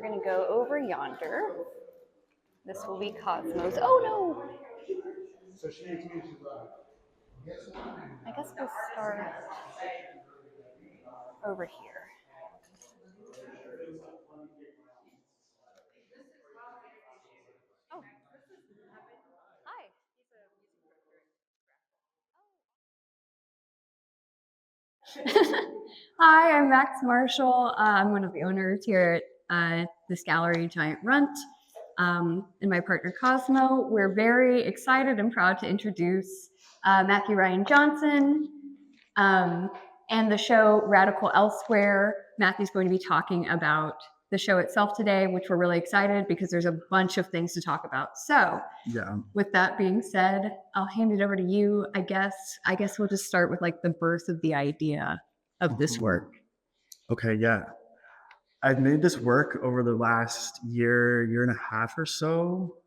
going to go over yonder. This will be Cosmo's. Oh no! I guess we'll start over here. Oh, hi. Hi, I'm Max Marshall. I'm one of the owners here at this gallery, Giant Runt, and my partner Cosmo. We're very excited and proud to introduce Matthew Ryan Johnson and the show Radical Elsewhere. Matthew's going to be talking about the show itself today, which we're really excited because there's a bunch of things to talk about. So, with that being said, I'll hand it over to you. I guess we'll just start with like the birth of the idea of this work. Okay, yeah. I've made this work over the last year and a half or so.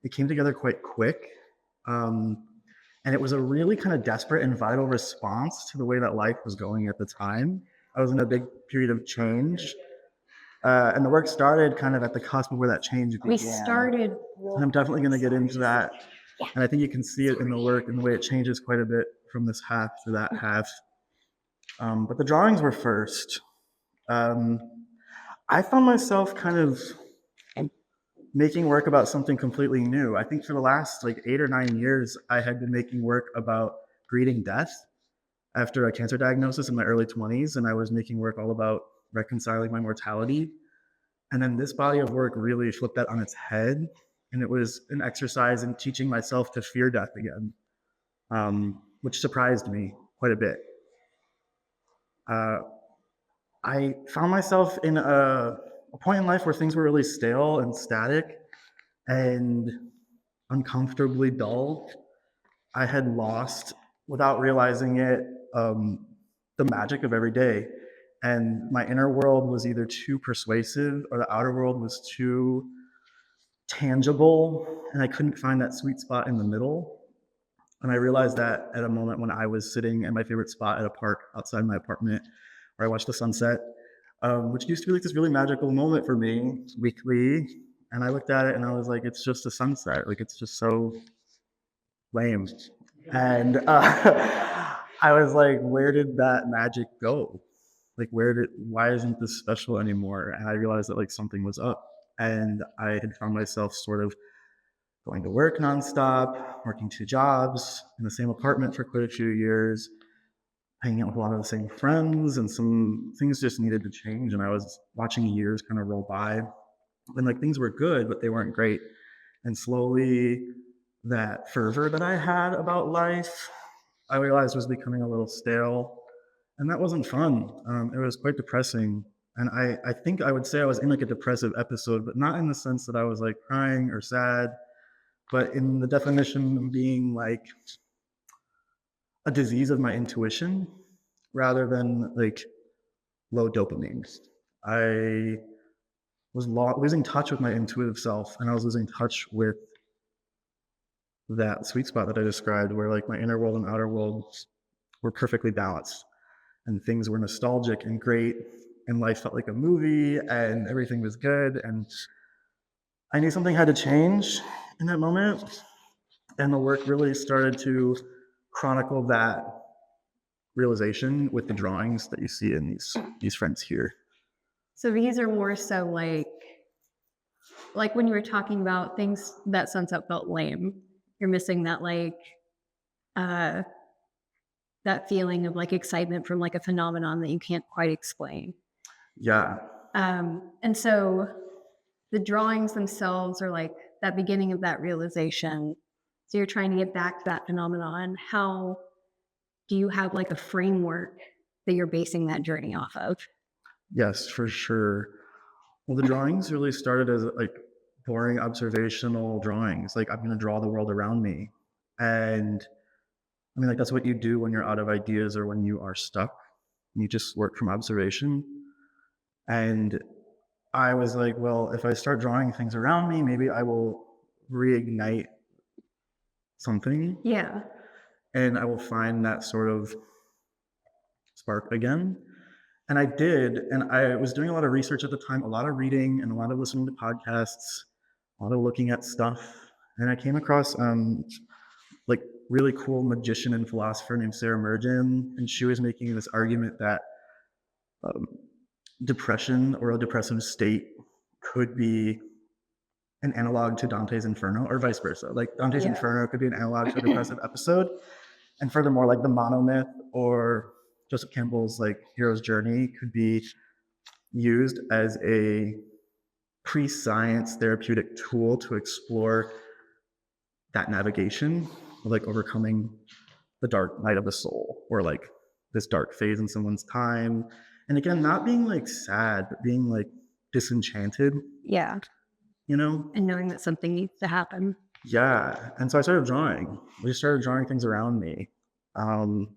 It came together quite quick. And it was a really kind of desperate and vital response to the way that life was going at the time. I was in a big period of change. And the work started kind of at the cusp of where that change began. We started. And I'm definitely going to get into that. Yeah. And I think you can see it in the work and the way it changes quite a bit from this half to that half. But the drawings were first. I found myself kind of making work about something completely new. I think for the last like 8 or 9 years, I had been making work about grieving death after a cancer diagnosis in my early 20s, and I was making work all about reconciling my mortality. And then this body of work really flipped that on its head, and it was an exercise in teaching myself to fear death again, which surprised me quite a bit. I found myself in a point in life where things were really stale and static and uncomfortably dull. I had lost, without realizing it, the magic of every day. And my inner world was either too persuasive or the outer world was too tangible, and I couldn't find that sweet spot in the middle. And I realized that at a moment when I was sitting at my favorite spot at a park outside my apartment where I watched the sunset, which used to be like this really magical moment for me weekly. And I looked at it and I was like, it's just a sunset. Like, it's just so lame. And I was like, where did that magic go? Like, why isn't this special anymore? And I realized that like something was up. And I had found myself sort of going to work nonstop, working 2 jobs in the same apartment for quite a few years, hanging out with a lot of the same friends, and some things just needed to change. And I was watching years kind of roll by, and like things were good, but they weren't great. And slowly, that fervor that I had about life, I realized was becoming a little stale, and that wasn't fun. It was quite depressing. And I think I would say I was in like a depressive episode, but not in the sense that I was like crying or sad, but in the definition of being like a disease of my intuition rather than like low dopamine. I was losing touch with my intuitive self, and I was losing touch with that sweet spot that I described where like my inner world and outer world were perfectly balanced, and things were nostalgic and great, and life felt like a movie, and everything was good. And I knew something had to change in that moment, and the work really started to chronicle that realization with the drawings that you see in these friends here. So these are more so like when you were talking about things that sunset felt lame. You're missing that like that feeling of like excitement from like a phenomenon that you can't quite explain. Yeah. And so the drawings themselves are like that beginning of that realization. So you're trying to get back to that phenomenon. How do you have like a framework that you're basing that journey off of? Yes, for sure. Well, the drawings really started as like boring observational drawings. Like, I'm going to draw the world around me. And I mean, like, that's what you do when you're out of ideas or when you are stuck. You just work from observation. And I was like, well, if I start drawing things around me, maybe I will reignite something. Yeah. And I will find that sort of spark again. And I did, and I was doing a lot of research at the time, a lot of reading and a lot of listening to podcasts, a lot of looking at stuff. And I came across like really cool magician and philosopher named Sarah Mergen, and she was making this argument that um, depression or a depressive state could be an analog to Dante's Inferno, or vice versa. Like Dante's Yeah. Inferno could be an analog to a depressive episode, and furthermore, like the monomyth or Joseph Campbell's like hero's journey could be used as a pre-science therapeutic tool to explore that navigation, like overcoming the dark night of the soul, or like this dark phase in someone's time. And again, not being like sad, but being like disenchanted, Yeah. you know? And knowing that something needs to happen. Yeah. And so I started drawing. We started drawing things around me. Um,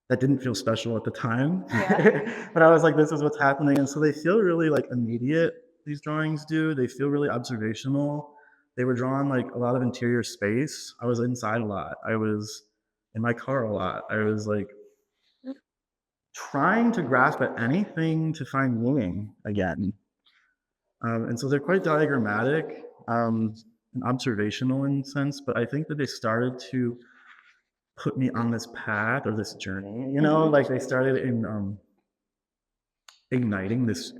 that didn't feel special at the time. Yeah. But I was like, this is what's happening. And so they feel really like immediate, these drawings do. They feel really observational. They were drawn like a lot of interior space. I was inside a lot. I was in my car a lot. I was like trying to grasp at anything to find meaning again. And so they're quite diagrammatic and observational in a sense, but I think that they started to put me on this path or this journey, like they started in igniting this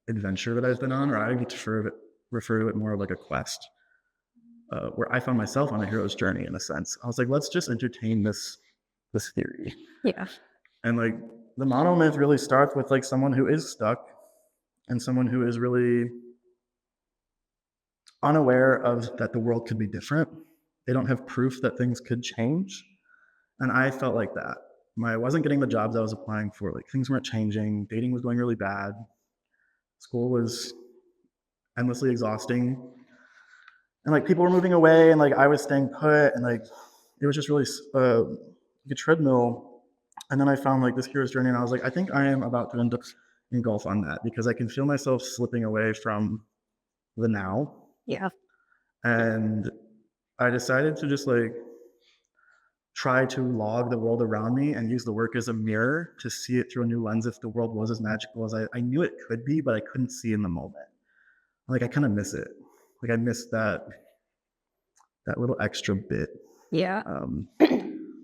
adventure that I've been on, or I would refer to it more like a quest, where I found myself on a hero's journey in a sense. I was like, let's just entertain this theory. Yeah. And like the monomyth really starts with like someone who is stuck and someone who is really unaware of that the world could be different. They don't have proof that things could change. And I felt like that. I wasn't getting the jobs I was applying for. Like things weren't changing. Dating was going really bad. School was endlessly exhausting. And like people were moving away and like I was staying put and like it was just really like a treadmill. And then I found like this hero's journey and I was like, I think I am about to engulf on that because I can feel myself slipping away from the now. Yeah. And I decided to just like try to log the world around me and use the work as a mirror to see it through a new lens if the world was as magical as I knew it could be, but I couldn't see in the moment. Like I kind of miss it. Like I miss that little extra bit. Yeah.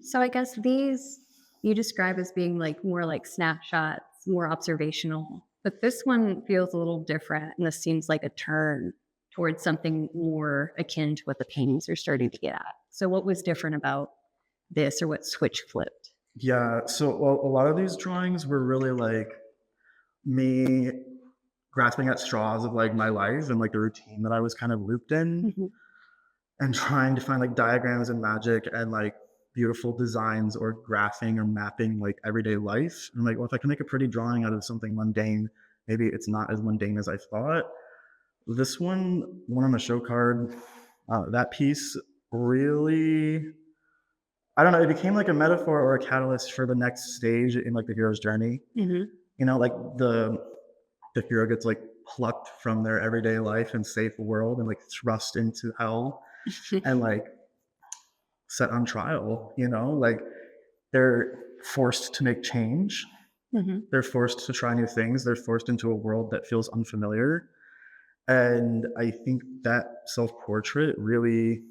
So I guess these you describe as being like more like snapshots, more observational. But this one feels a little different, and this seems like a turn towards something more akin to what the paintings are starting to get at. So what was different about this, or what switch flipped? Yeah, so a lot of these drawings were really like me grasping at straws of like my life and like the routine that I was kind of looped in and trying to find like diagrams and magic and like beautiful designs or graphing or mapping like everyday life. And I'm like, well, if I can make a pretty drawing out of something mundane, maybe it's not as mundane as I thought. This one on the show card, that piece really, I don't know, it became like a metaphor or a catalyst for the next stage in like the hero's journey. Like the hero gets like plucked from their everyday life and safe world and like thrust into hell and like set on trial, like they're forced to make change. They're forced to try new things. They're forced into a world that feels unfamiliar. And I think that self-portrait really,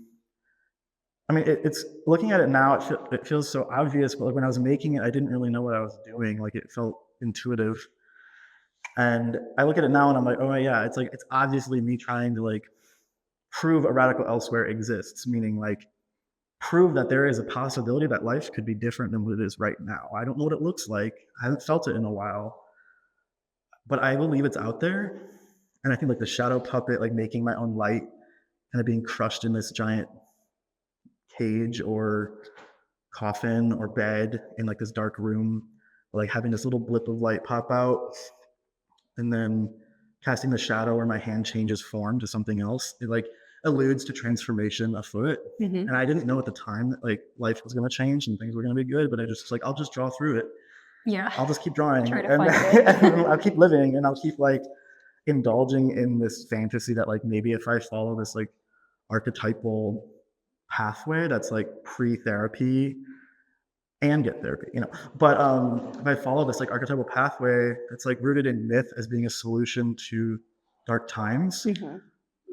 I mean, it's looking at it now, it feels so obvious, but like when I was making it, I didn't really know what I was doing. Like it felt intuitive. And I look at it now and I'm like, oh yeah, it's like, it's obviously me trying to like prove a radical elsewhere exists, meaning like prove that there is a possibility that life could be different than what it is right now. I don't know what it looks like. I haven't felt it in a while, but I believe it's out there. And I think like the shadow puppet, like making my own light, kind of being crushed in this giant cage or coffin or bed in like this dark room, like having this little blip of light pop out and then casting the shadow where my hand changes form to something else. It like alludes to transformation afoot. And I didn't know at the time that like life was going to change and things were going to be good, but I just like, I'll just draw through it. Yeah. I'll just keep drawing Try to and, find it. and I'll keep living and I'll keep like indulging in this fantasy that like maybe if I follow this like archetypal pathway that's like pre-therapy and get therapy, you know. But if I follow this like archetypal pathway, it's like rooted in myth as being a solution to dark times,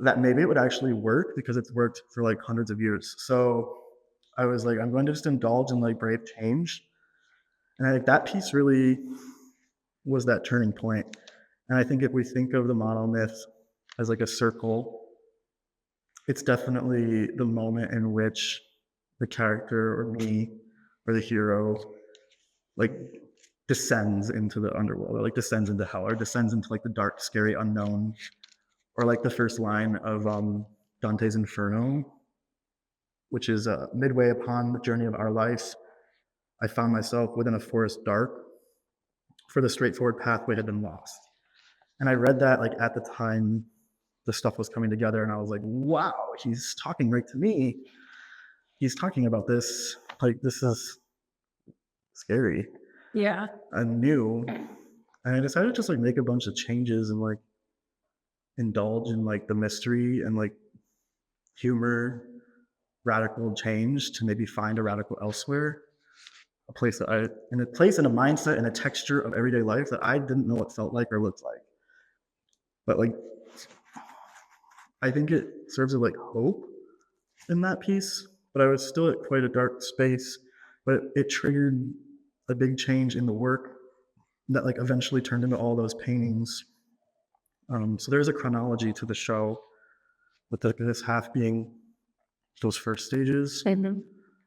that maybe it would actually work because it's worked for like hundreds of years. So I was like, I'm going to just indulge in like brave change. And I think that piece really was that turning point. And I think if we think of the monomyth as like a circle, it's definitely the moment in which the character or me or the hero like descends into the underworld, or like descends into hell, or descends into like the dark, scary unknown, or like the first line of Dante's Inferno, which is midway upon the journey of our life, I found myself within a forest dark, for the straightforward pathway had been lost. And I read that like at the time the stuff was coming together, and I was like, wow, he's talking right to me. He's talking about this. Like, this is scary Yeah. and new. And I decided to just like make a bunch of changes and like indulge in like the mystery and like humor, radical change to maybe find a radical elsewhere, a place that in a place and a mindset and a texture of everyday life that I didn't know what felt like or looked like. But like, I think it serves as like hope in that piece. But I was still at quite a dark space. But it triggered a big change in the work that like eventually turned into all those paintings. So there's a chronology to the show, with this half being those first stages, and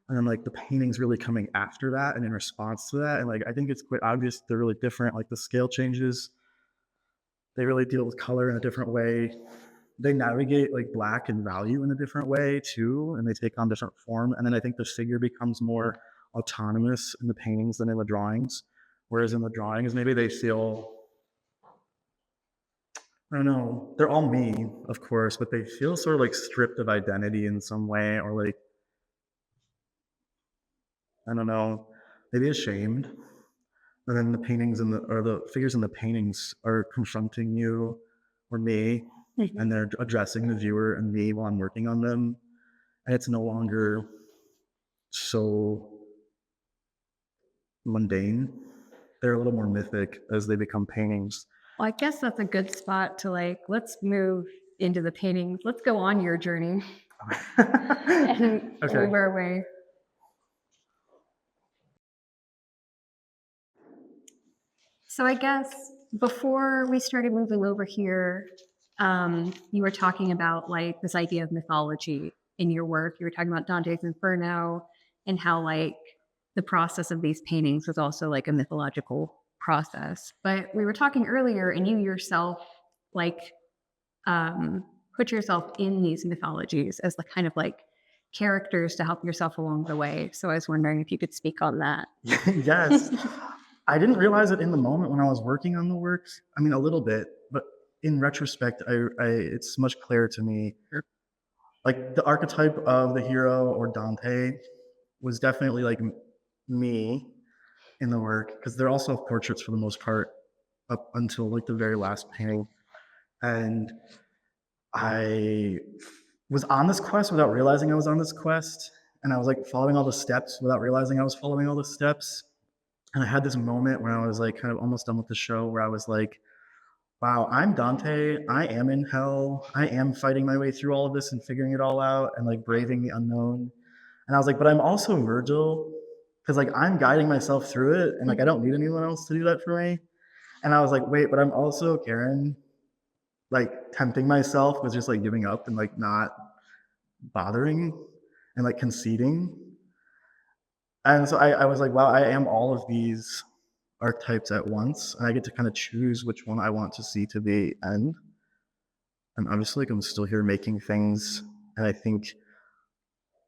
then like the paintings really coming after that and in response to that. And like I think it's quite obvious they're really different. Like the scale changes, they really deal with color in a different way. They navigate like black and value in a different way too, and they take on different form. And then I think the figure becomes more autonomous in the paintings than in the drawings. Whereas in the drawings, maybe they feel, I don't know, they're all me, of course, but they feel sort of like stripped of identity in some way, or like, I don't know, maybe ashamed. And then the paintings or the figures in the paintings are confronting you or me, and they're addressing the viewer and me while I'm working on them. And it's no longer so mundane. They're a little more mythic as they become paintings. Well, I guess that's a good spot to like, let's move into the paintings. Let's go on your journey and Okay. move our way. So I guess before we started moving over here, you were talking about like this idea of mythology in your work. You were talking about Dante's Inferno and how like the process of these paintings was also like a mythological process. But we were talking earlier, and you yourself like put yourself in these mythologies as the kind of like characters to help yourself along the way. So I was wondering if you could speak on that. Yes. I didn't realize it in the moment when I was working on the works. I mean, a little bit, but in retrospect, it's much clearer to me. Like the archetype of the hero or Dante was definitely like me in the work, because they're also portraits for the most part up until like the very last painting. And I was on this quest without realizing I was on this quest. And I was like following all the steps without realizing I was following all the steps. And I had this moment where I was like kind of almost done with the show, where I was like, wow, I'm Dante. I am in hell. I am fighting my way through all of this and figuring it all out and like braving the unknown. And I was like, but I'm also Virgil, because like I'm guiding myself through it, and like I don't need anyone else to do that for me. And I was like, wait, but I'm also Karen, like tempting myself with just like giving up and like not bothering and like conceding. And so I was like, wow, I am all of these archetypes at once, and I get to kind of choose which one I want to see to the end. And obviously, like, I'm still here making things, and I think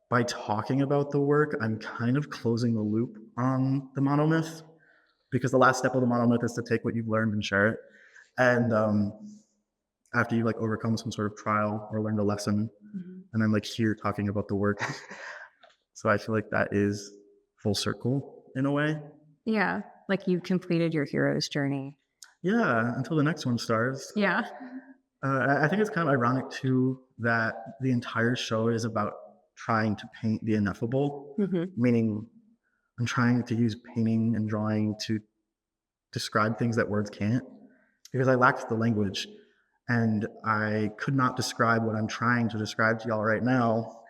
by talking about the work, I'm kind of closing the loop on the monomyth, because the last step of the monomyth is to take what you've learned and share it. And after you like overcome some sort of trial or learned a lesson, and I'm like here talking about the work. So I feel like that is full circle in a way. Yeah, like you completed your hero's journey. Yeah, until the next one starts. Yeah. I think it's kind of ironic too that the entire show is about trying to paint the ineffable, meaning I'm trying to use painting and drawing to describe things that words can't, because I lacked the language and I could not describe what I'm trying to describe to y'all right now.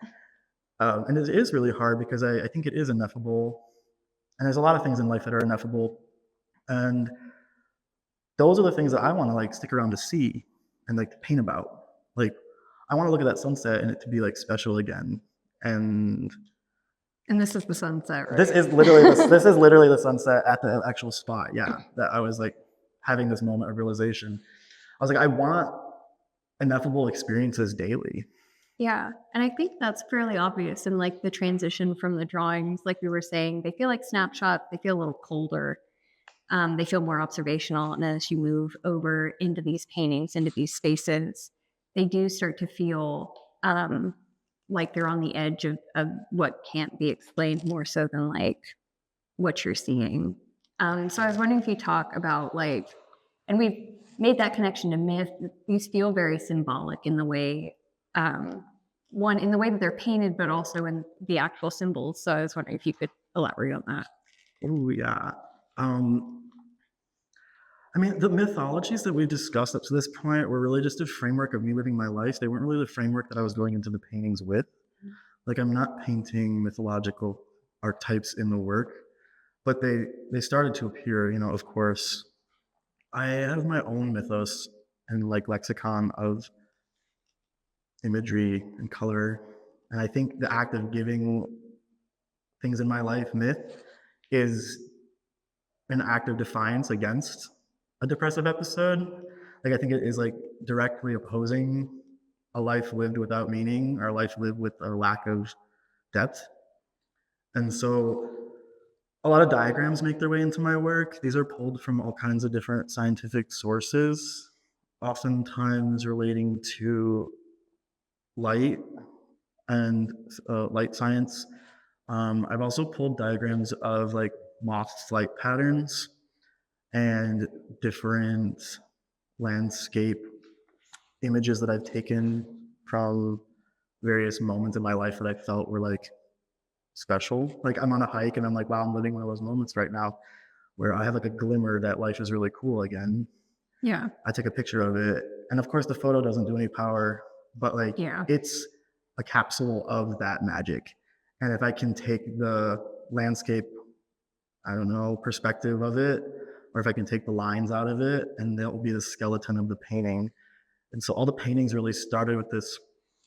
And it is really hard because I think it is ineffable. And there's a lot of things in life that are ineffable. And those are the things that I want to like stick around to see and like paint about. Like, I want to look at that sunset and it to be like special again. And And this is the sunset, right? this is literally the sunset at the actual spot. Yeah, that I was like having this moment of realization. I was like, I want ineffable experiences daily. Yeah, and I think that's fairly obvious in like the transition from the drawings, like we were saying, they feel like snapshots, they feel a little colder. They feel more observational. And as you move over into these paintings, into these spaces, they do start to feel like they're on the edge of what can't be explained more so than like what you're seeing. So I was wondering if you talk about like, and we've made that connection to myth. These feel very symbolic in the way, one, in the way that they're painted, but also in the actual symbols. So I was wondering if you could elaborate on that. Oh yeah. I mean, the mythologies that we've discussed up to this point were really just a framework of me living my life. They weren't really the framework that I was going into the paintings with. Like, I'm not painting mythological archetypes in the work, but they started to appear. You know, of course, I have my own mythos and like lexicon of imagery and color, and I think the act of giving things in my life myth is an act of defiance against a depressive episode. Like, I think it is like directly opposing a life lived without meaning or a life lived with a lack of depth. And so a lot of diagrams make their way into my work. These are pulled from all kinds of different scientific sources, oftentimes relating to light and light science. I've also pulled diagrams of like moth flight patterns and different landscape images that I've taken from various moments in my life that I felt were like special. Like, I'm on a hike and I'm like, wow, I'm living one of those moments right now where I have like a glimmer that life is really cool again. Yeah. I take a picture of it. And of course, the photo doesn't do any power, but like, Yeah. it's a capsule of that magic. And if I can take the landscape, I don't know, perspective of it, or if I can take the lines out of it, and that will be the skeleton of the painting. And so all the paintings really started with this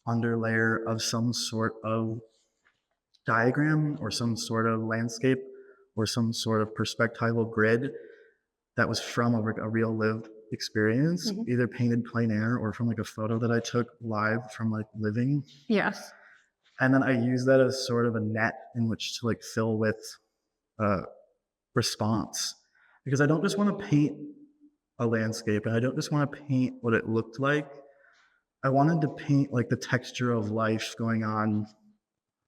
underlayer of some sort of diagram or some sort of landscape or some sort of perspectival grid that was from a real lived experience, either painted plein air or from like a photo that I took live from like living. Yes. And then I use that as sort of a net in which to like fill with response, because I don't just want to paint a landscape and I don't just want to paint what it looked like. I wanted to paint like the texture of life going on.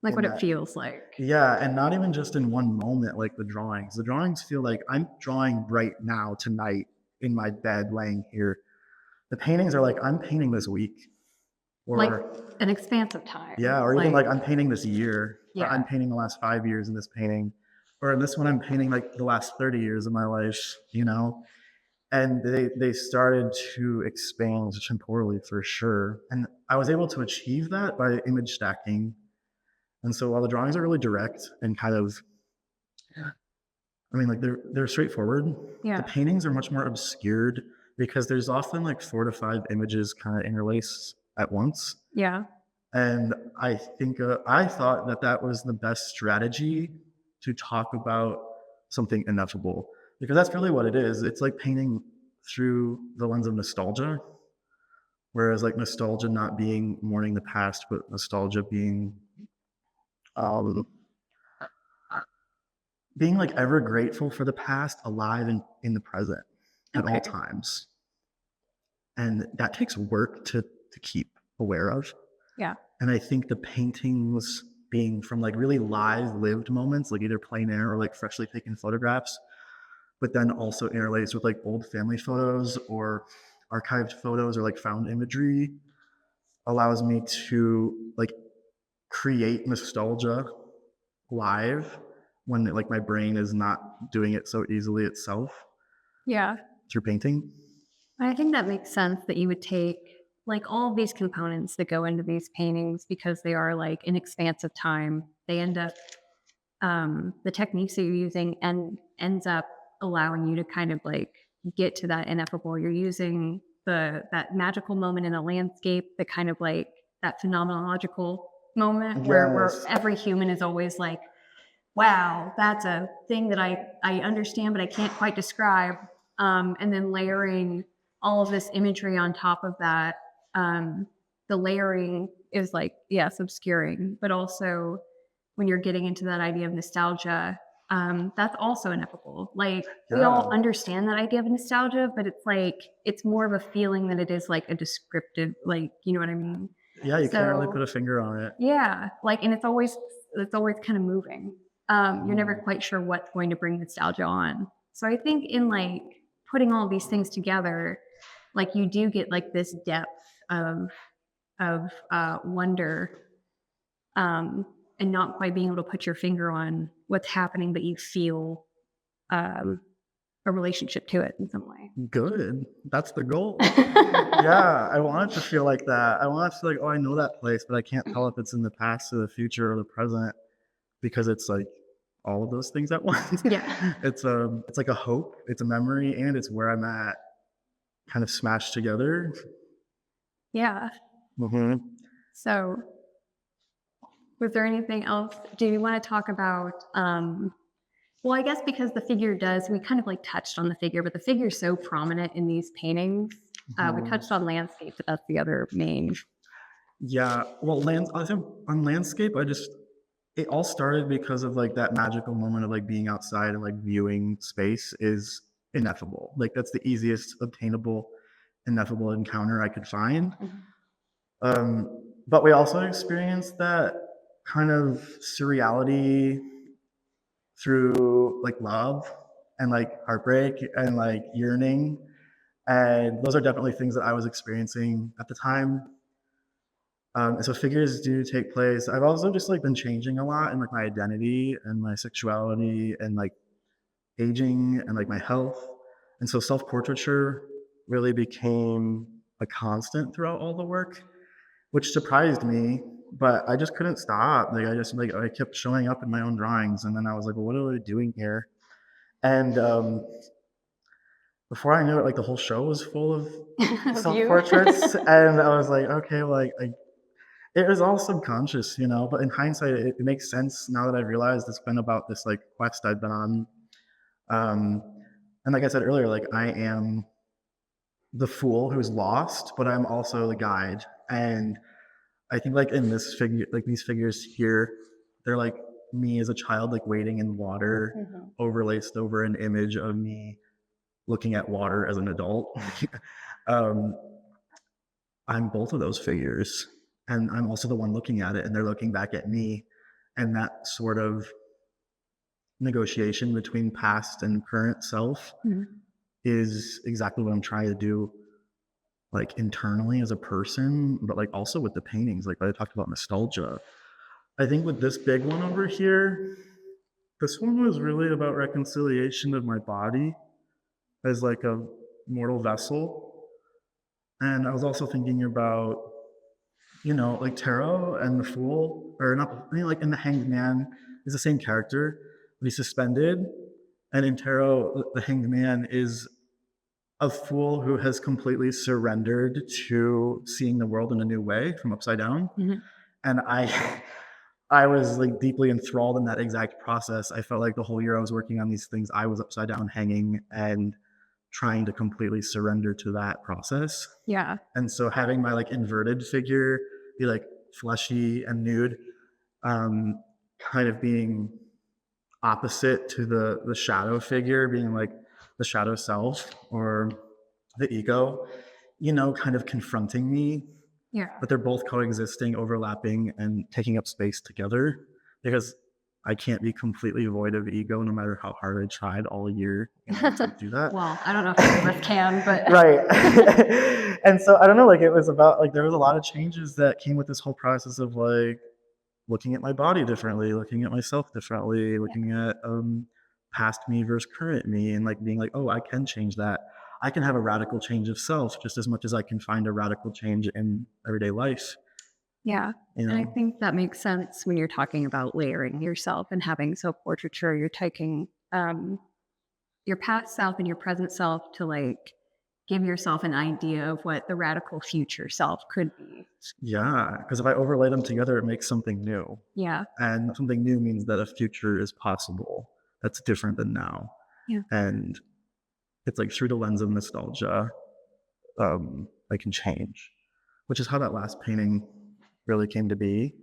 Like what it That. feels like. Yeah, and not even just in one moment like the drawings. The drawings feel like I'm drawing right now, tonight, in my bed, laying here. The paintings are like I'm painting this week. Or like an expanse of time. Yeah, or even like I'm painting this year. Yeah. Or I'm painting the last 5 years in this painting. Or in this one, I'm painting like the last 30 years of my life, you know? And they started to expand temporally for sure. And I was able to achieve that by image stacking. And so while the drawings are really direct and kind of, I mean, like they're straightforward, Yeah. the paintings are much more obscured because there's often like 4 to 5 images kind of interlaced at once. Yeah. And I think I thought that that was the best strategy to talk about something ineffable, because that's really what it is. It's like painting through the lens of nostalgia, whereas like nostalgia not being mourning the past, but nostalgia being um, being like ever grateful for the past, alive in the present at all times. And that takes work to keep aware of. Yeah. And I think the paintings being from like really live lived moments, like either plein air or like freshly taken photographs, but then also interlaced with like old family photos or archived photos or like found imagery, allows me to like create nostalgia live when like my brain is not doing it so easily itself Yeah. through painting. I think that makes sense that you would take like all of these components that go into these paintings because they are like an expanse of time. They end up the techniques that you're using and ends up allowing you to kind of like get to that ineffable. You're using that magical moment in a landscape, the kind of like that phenomenological moment where Yes. every human is always like, wow, that's a thing that I understand, but I can't quite describe. And then layering all of this imagery on top of that. The layering is like, yes, obscuring, but also when you're getting into that idea of nostalgia, that's also ineffable. Like we all Yeah. understand that idea of nostalgia, but it's like it's more of a feeling than it is like a descriptive, like you know what I mean? Yeah, you can't really put So a finger on it. yeah, like and it's always kind of moving. You're never quite sure what's going to bring nostalgia on. So I think in like putting all these things together, like you do get like this depth of wonder, and not quite being able to put your finger on what's happening, but you feel a relationship to it in some way. Good. That's the goal. Yeah, I want it to feel like that. I want it to feel like, oh, I know that place, but I can't tell if it's in the past or the future or the present because it's like all of those things at once. Yeah. It's like a hope, it's a memory, and it's where I'm at, kind of smashed together. Yeah. Hmm. So was there anything else? Do you want to talk about well, I guess because the figure does, we kind of like touched on the figure, but the figure is so prominent in these paintings. We touched on landscape, but that's the other main. Yeah, well, I think on landscape, it all started because of like that magical moment of like being outside and like viewing space is ineffable. Like that's the easiest obtainable, ineffable encounter I could find. But we also experienced that kind of surreality through like love and like heartbreak and like yearning. And those are definitely things that I was experiencing at the time. And so figures do take place. I've also just like been changing a lot in like my identity and my sexuality and like aging and like my health. And so self-portraiture really became a constant throughout all the work, which surprised me, but I just couldn't stop. Like I kept showing up in my own drawings, and then I was like, well, what are we doing here? And before I knew it, like the whole show was full of Of you. self-portraits, and I was like, okay, well, it was all subconscious, you know. But in hindsight, it makes sense now that I realized it's been about this like quest I've been on. Um, and like I said earlier, like I am the fool who's lost, but I'm also the guide. And I think like in this figure, like these figures here, they're like me as a child, like wading in water, overlaced over an image of me looking at water as an adult. um, I'm both of those figures, and I'm also the one looking at it, and they're looking back at me, and that sort of negotiation between past and current self is exactly what I'm trying to do, like internally as a person, but like also with the paintings. Like I talked about nostalgia. I think with this big one over here, this one was really about reconciliation of my body as like a mortal vessel. And I was also thinking about, you know, like tarot and the fool, or not, I mean, like in the hanged man is the same character, but he's suspended. And in tarot, the hanged man is a fool who has completely surrendered to seeing the world in a new way from upside down. And I was like deeply enthralled in that exact process. I felt like the whole year I was working on these things, I was upside down hanging and trying to completely surrender to that process. Yeah. And so having my like inverted figure be like fleshy and nude, kind of being opposite to the shadow figure, being like the shadow self or the ego, you know, kind of confronting me. Yeah. But they're both coexisting, overlapping, and taking up space together because I can't be completely void of ego no matter how hard I tried all year, you know, to do that. Well, I don't know if any of us can, but Right. And so I don't know, like it was about like there was a lot of changes that came with this whole process of like looking at my body differently, looking at myself differently, looking at past me versus current me, and like being like, oh, I can change that. I can have a radical change of self just as much as I can find a radical change in everyday life. Yeah. You And I know? think that makes sense when you're talking about layering yourself and having self portraiture. You're taking your past self and your present self to like give yourself an idea of what the radical future self could be. Yeah, because if I overlay them together, it makes something new. Yeah. And something new means that a future is possible that's different than now. Yeah. And it's like through the lens of nostalgia, I can change, which is how that last painting really came to be,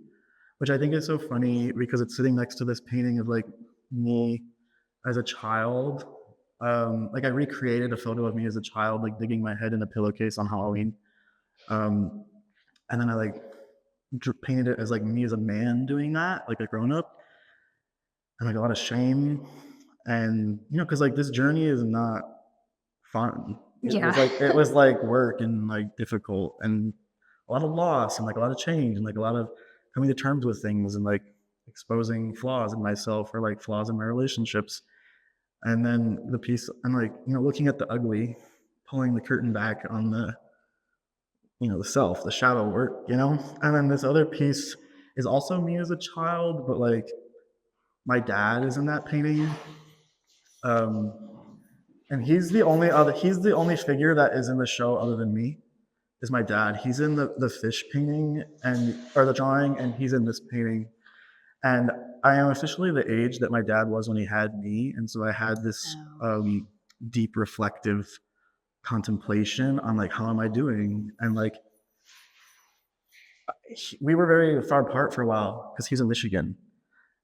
which I think is so funny because it's sitting next to this painting of like me as a child. Like I recreated a photo of me as a child, like digging my head in a pillowcase on Halloween. Um, and then I like painted it as like me as a man doing that, like a grown up, and like a lot of shame. And because like this journey is not fun. It Yeah. was like it was like work and like difficult and a lot of loss and like a lot of change and like a lot of coming to terms with things and like exposing flaws in myself or like flaws in my relationships. And then the piece and like looking at the ugly, pulling the curtain back on the self, the shadow work. And then this other piece is also me as a child, but like my dad is in that painting. Um, and he's the only figure that is in the show other than me. Is my dad. He's in the fish painting or the drawing, and he's in this painting. And I am officially the age that my dad was when he had me, and so I had this Oh. deep reflective contemplation on like how am I doing, and like we were very far apart for a while because he's in Michigan,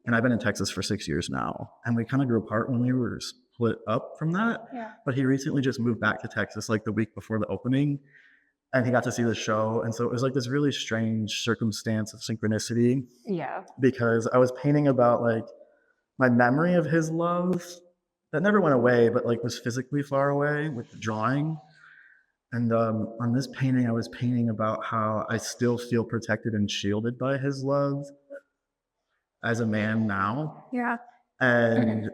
and I've been in Texas for 6 years now, and we kind of grew apart when we were split up from that. Yeah. But he recently just moved back to Texas like the week before the opening, and he got to see the show, and so it was like this really strange circumstance of synchronicity Yeah. because I was painting about like my memory of his love that never went away, but like was physically far away with the drawing. And on this painting, I was painting about how I still feel protected and shielded by his love as a man now. Yeah. And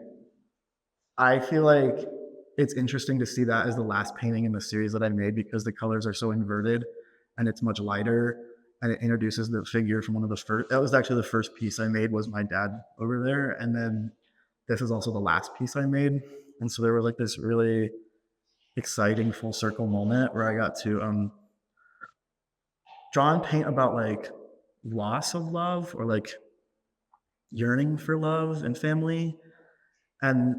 I feel like it's interesting to see that as the last painting in the series that I made because the colors are so inverted and it's much lighter and it introduces the figure from one of the first. That was actually the first piece I made was my dad over there, and then this is also the last piece I made. And so there was like this really exciting full circle moment where I got to draw and paint about like loss of love or like yearning for love and family. And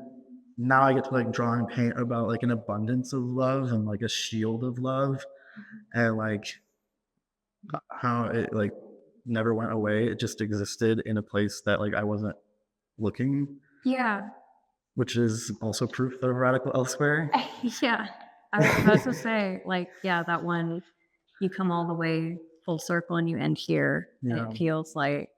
now I get to like draw and paint about like an abundance of love and like a shield of love and like how it like never went away. It just existed in a place that like I wasn't looking, Yeah. which is also proof that a radical elsewhere. Yeah. I was supposed to say, like, yeah, that one, you come all the way full circle and you end here. And Yeah. it feels like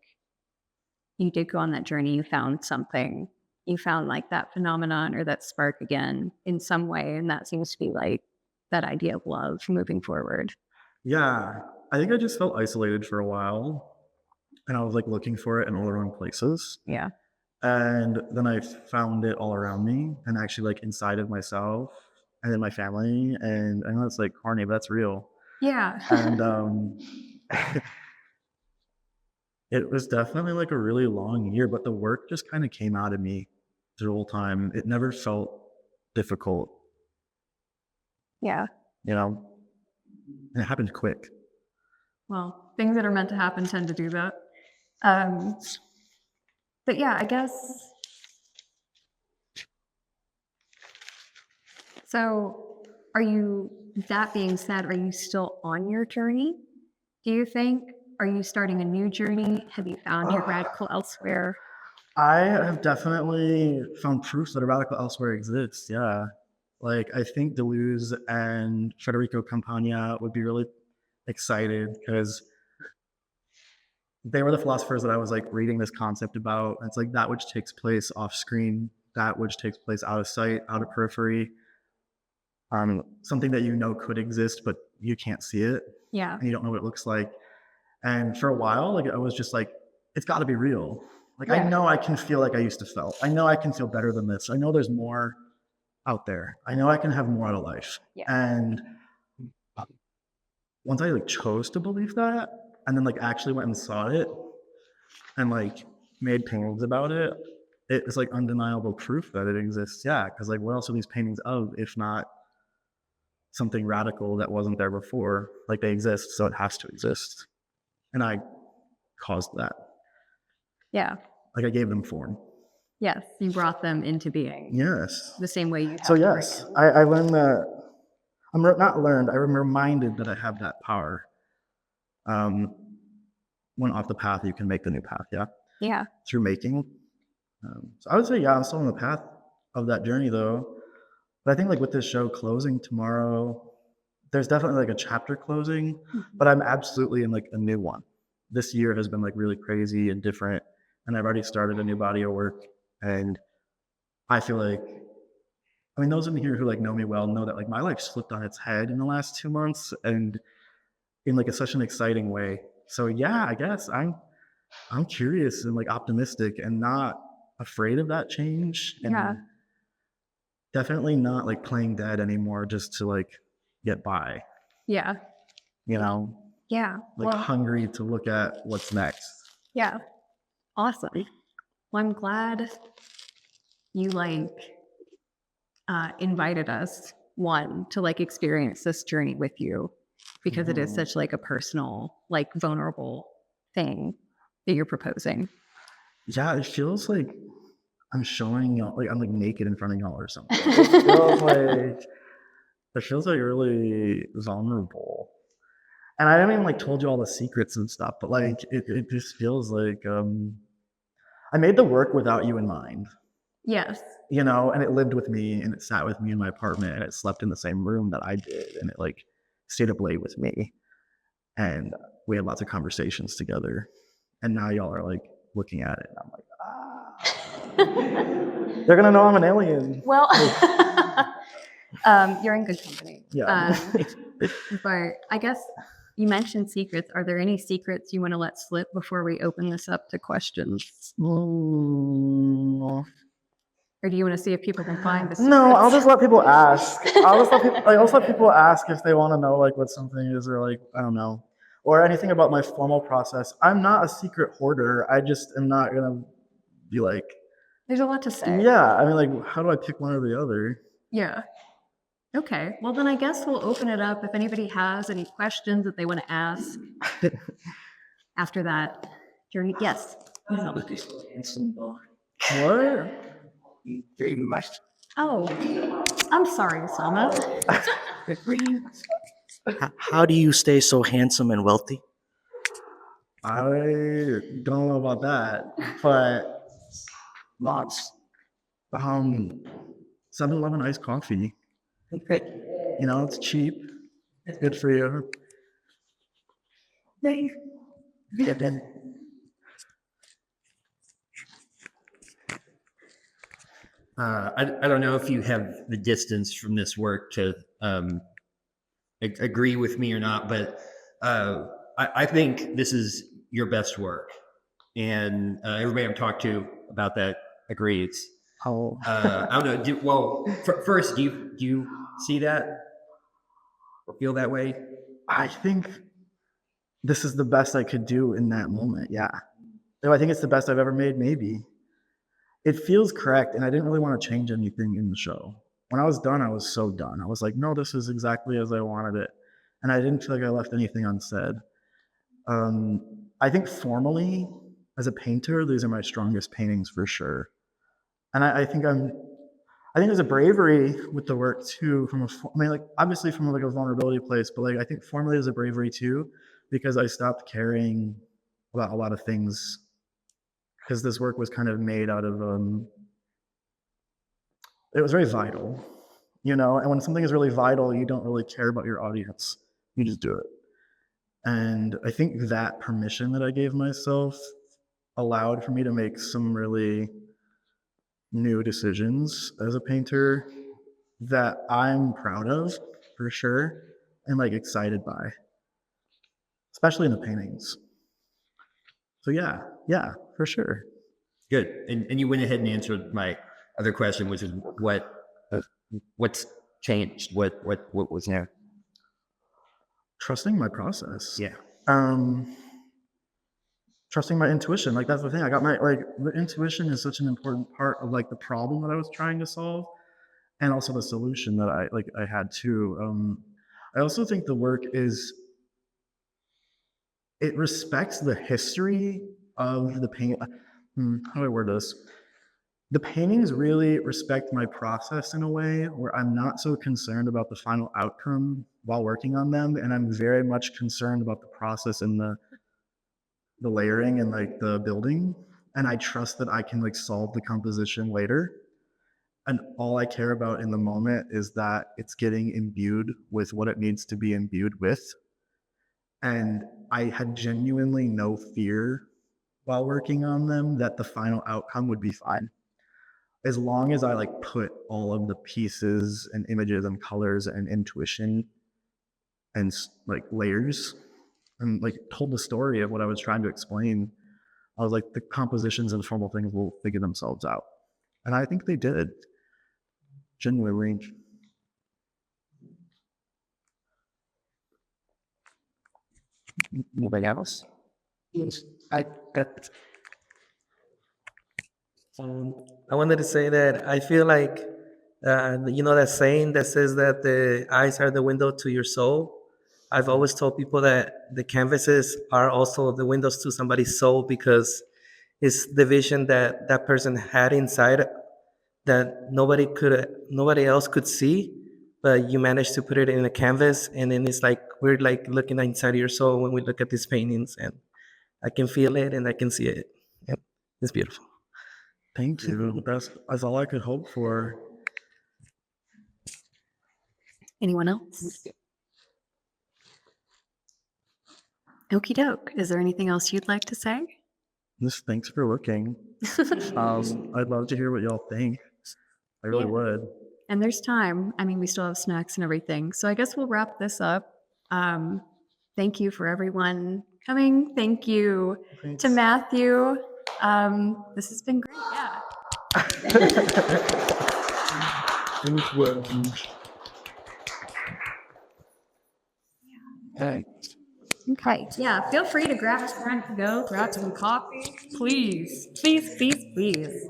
you did go on that journey. You found something. You found like that phenomenon or that spark again in some way. And that seems to be like that idea of love moving forward. Yeah. I think I just felt isolated for a while and I was like looking for it in all the wrong places. Yeah. And then I found it all around me and actually like inside of myself and in my family. And I know it's like corny, but that's real. Yeah. And it was definitely like a really long year, but the work just kind of came out of me the whole time. It never felt difficult, Yeah. and it happened quick. Well, things that are meant to happen tend to do that. Um, but yeah, I guess. So, that being said, are you still on your journey? Do you think? Are you starting a new journey? Have you found your radical elsewhere? I have definitely found proof that a radical elsewhere exists. Yeah. Like, I think Deleuze and Federico Campagna would be really excited because they were the philosophers that I was like reading this concept about. And it's like that which takes place off screen, that which takes place out of sight, out of periphery, something that could exist, but you can't see it Yeah. and you don't know what it looks like. And for a while, like I was just like it's got to be real. Like, I Yeah. know I can feel like I used to feel. I know I can feel better than this. I know there's more out there. I know I can have more out of life. Yeah. And once I like chose to believe that, and then like actually went and saw it, and like made paintings about it, it was like undeniable proof that it exists. Yeah, because like what else are these paintings of if not something radical that wasn't there before? Like they exist, so it has to exist. And I caused that. Yeah. Like I gave them form. Yes. You brought them into being. Yes. The same way you have So to yes, bring I learned that. Not learned. I'm reminded that I have that power. Um, when off the path, you can make the new path. Yeah, Yeah. through making. So I would say, yeah, I'm still on the path of that journey though. But I think like with this show closing tomorrow, there's definitely like a chapter closing, but I'm absolutely in like a new one. This year has been like really crazy and different, and I've already started a new body of work, and I feel like, I mean, those in here who like know me well know that like my life's flipped on its head in the last 2 months, and in like such an exciting way. So yeah, I guess I'm curious and like optimistic and not afraid of that change, and Yeah. definitely not like playing dead anymore just to like get by, Yeah. you know, Yeah. like Well, hungry to look at what's next. yeah. Awesome. Well, I'm glad you like invited us to like experience this journey with you because it is such like a personal, like vulnerable thing that you're proposing. Yeah, it feels like I'm showing y'all, like I'm like naked in front of y'all or something. It feels like really vulnerable. And I haven't even like told you all the secrets and stuff, but like it just feels like I made the work without you in mind, Yes. and it lived with me and it sat with me in my apartment and it slept in the same room that I did and it like stayed up late with me and we had lots of conversations together. And now y'all are like looking at it and I'm like, they're gonna know I'm an alien. Well, you're in good company. Yeah. But I guess you mentioned secrets. Are there any secrets you want to let slip before we open this up to questions? Mm, Or do you want to see if people can find the secrets? No, I'll just let people ask. I'll just let people ask if they want to know like what something is or like I don't know or anything about my formal process. I'm not a secret hoarder. I just am not gonna be like, There's a lot to say. yeah. I mean, like, how do I pick one or the other? Yeah. Okay. Well, then I guess we'll open it up if anybody has any questions that they want to ask after that journey. Yes. What? Oh, I'm sorry, Salma. How do you stay so handsome and wealthy? I don't know about that, but Lots. 7-Eleven iced coffee. It's cheap. It's good for you. I don't know if you have the distance from this work to agree with me or not, but I think this is your best work, and everybody I've talked to about that agrees. Oh, I don't know. First, do you see that or feel that way? I think this is the best I could do in that moment. Yeah. I think it's the best I've ever made, maybe. It feels correct, and I didn't really want to change anything in the show. When I was done, I was so done. I was like, no, this is exactly as I wanted it. And I didn't feel like I left anything unsaid. I think formally, as a painter, these are my strongest paintings for sure. And I think there's a bravery with the work too. Like obviously from like a vulnerability place, but like I think formally there's a bravery too, because I stopped caring about a lot of things, because this work was kind of made out of it was very vital, and when something is really vital, you don't really care about your audience, you just do it. And I think that permission that I gave myself allowed for me to make some really new decisions as a painter that I'm proud of for sure and like excited by, especially in the paintings. So yeah, for sure. Good. And you went ahead and answered my other question, which is what's changed? What was new? Trusting my process. Yeah. Um, trusting my intuition. Like that's the thing. I got my like the intuition is such an important part of like the problem that I was trying to solve, and also the solution that I had too. I also think the work is it respects the history of the paint. How do I word this? The paintings really respect my process in a way where I'm not so concerned about the final outcome while working on them, and I'm very much concerned about the process and the layering and like the building. And I trust that I can like solve the composition later. And all I care about in the moment is that it's getting imbued with what it needs to be imbued with. And I had genuinely no fear while working on them that the final outcome would be fine. As long as I like put all of the pieces and images and colors and intuition and like layers and like told the story of what I was trying to explain, I was like, the compositions and formal things will figure themselves out. And I think they did. Genuinely. Anybody else? Yes, got I wanted to say that I feel like, that saying that says that the eyes are the window to your soul. I've always told people that the canvases are also the windows to somebody's soul because it's the vision that that person had inside that nobody else could see, but you managed to put it in a canvas, and then it's like we're like looking inside your soul when we look at these paintings, and I can feel it and I can see it. Yep, it's beautiful. Thank you. That's all I could hope for. Anyone else? Okie doke. Is there anything else you'd like to say? Just thanks for looking. I'd love to hear what y'all think. I really Yeah. would. And there's time. I mean, we still have snacks and everything. So I guess we'll wrap this up. Thank you for everyone coming. Thank you to Matthew. This has been great. Yeah. Okay. Yeah. Feel free to grab a snack to go, grab some coffee. Please. Please, please, please.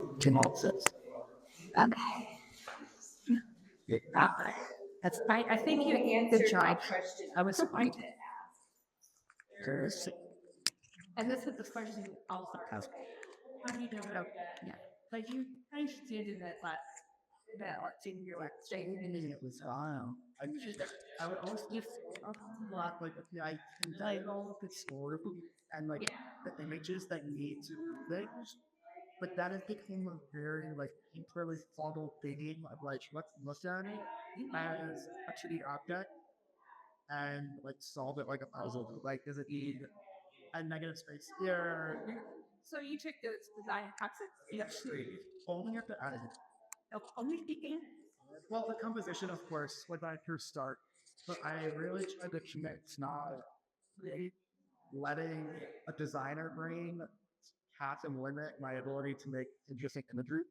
Okay. That's fine. I think you answered my question. I was trying to ask. And this is the question also. How do you know? Yeah. Like you kind of did in that last balance in your like saying It was I just I would always just a lot like I can tell you all the story and like the images that need to things, but that has become a very like really subtle theme of like let's look at it as a 2D object and like solve it like a puzzle. Like does it need a negative space here? So you took those design concepts. Yes, only at the end. Only speaking. Well, the composition, of course, was my first start, but I really tried to commit to not really letting a designer brain cap and limit my ability to make interesting imagery.